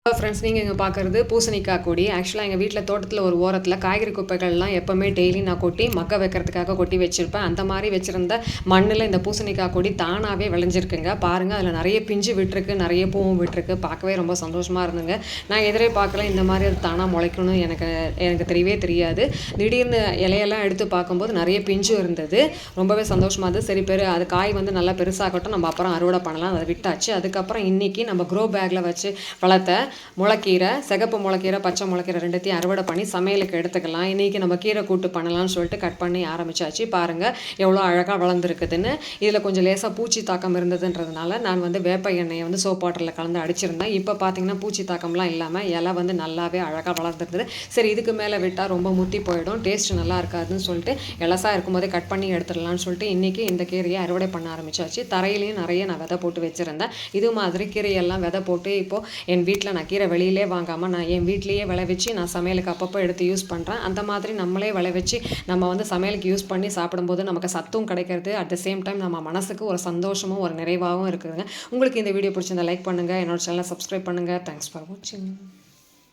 Friends, நீங்கள் இங்கே பார்க்குறது பூசணிக்காய் கொடி. ஆக்சுவலாக எங்கள் வீட்டில் தோட்டத்தில் ஒரு ஓரத்தில் காய்கறி குப்பைகள்லாம் எப்போவுமே டெய்லி நான் கொட்டி மக்க வைக்கிறதுக்காக கொட்டி வச்சுருப்பேன். அந்த மாதிரி வச்சுருந்த மண்ணில் இந்த பூசணிக்காய் கொடி தானாகவே விளைஞ்சிருக்குங்க. பாருங்கள், அதில் நிறைய பிஞ்சு விட்டுருக்கு, நிறைய பூவும் விட்டுருக்கு. பார்க்கவே ரொம்ப சந்தோஷமாக இருந்துங்க. நான் எதிரே பார்க்கல இந்த மாதிரி அது தானாக முளைக்கணும்னு எனக்கு தெரியவே தெரியாது. திடீர்னு இலையெல்லாம் எடுத்து பார்க்கும்போது நிறைய பிஞ்சு இருந்தது. ரொம்பவே சந்தோஷமாக இருந்தது. சரி, அது காய் வந்து நல்லா பெருசாகட்டும், நம்ம அப்புறம் அறுவடை பண்ணலாம், அதை விட்டாச்சு. அதுக்கப்புறம் இன்றைக்கி நம்ம க்ரோ பேக்கில் வச்சு வளர்த்த முளைக்கீரை, சிகப்பு முளைக்கீரை, பச்சை முளைக்கீரை ரெண்டுத்தையும் அறுவடை பண்ணி சமையலுக்கு எடுத்துக்கலாம். இன்றைக்கி நம்ம கீரை கூட்டு பண்ணலாம்னு சொல்லிட்டு கட் பண்ணி ஆரம்பித்தாச்சு. பாருங்கள் எவ்வளோ அழகாக வளர்ந்துருக்குதுன்னு. இதில் கொஞ்சம் லேசாக பூச்சி தாக்கம் இருந்ததுன்றதுனால நான் வந்து வேப்ப எண்ணெயை வந்து சோப் வாட்டரில் கலந்து அடிச்சிருந்தேன். இப்போ பார்த்திங்கன்னா பூச்சி தாக்கம்லாம் இல்லாமல் இலை வந்து நல்லாவே அழகாக வளர்ந்துருந்தது. சரி, இதுக்கு மேலே விட்டால் ரொம்ப முத்தி போயிடும், டேஸ்ட் நல்லா இருக்காதுன்னு சொல்லிட்டு இலசாக இருக்கும்போதே கட் பண்ணி எடுத்துடலான்னு சொல்லிட்டு இன்றைக்கி இந்த கீரையை அறுவடை பண்ண ஆரம்பித்தாச்சு. தரையிலையும் நிறைய நான் விதை போட்டு வச்சுருந்தேன். இது மாதிரி கீரையெல்லாம் விதை போட்டு இப்போது என் வீட்டில் நான் கீரை வெளியிலே வாங்காமல் நான் என் வீட்லேயே விளைவிச்சு நான் சமையலுக்கு அப்பப்போ எடுத்து யூஸ் பண்ணுறேன். அந்த மாதிரி நம்மளே விளைவிச்சு நம்ம வந்து சமையலுக்கு யூஸ் பண்ணி சாப்பிடும்போது நமக்கு சத்தும் கிடைக்கிறது, அட் த சேம் டைம் நம்ம மனசுக்கு ஒரு சந்தோஷமும் ஒரு நிறைவாகவும் இருக்குதுங்க. உங்களுக்கு இந்த வீடியோ பிடிச்சிருந்தா லைக் பண்ணுங்கள், என்னோட சேனலை சப்ஸ்கிரைப் பண்ணுங்கள். தேங்க்ஸ் ஃபார் வாட்சிங்.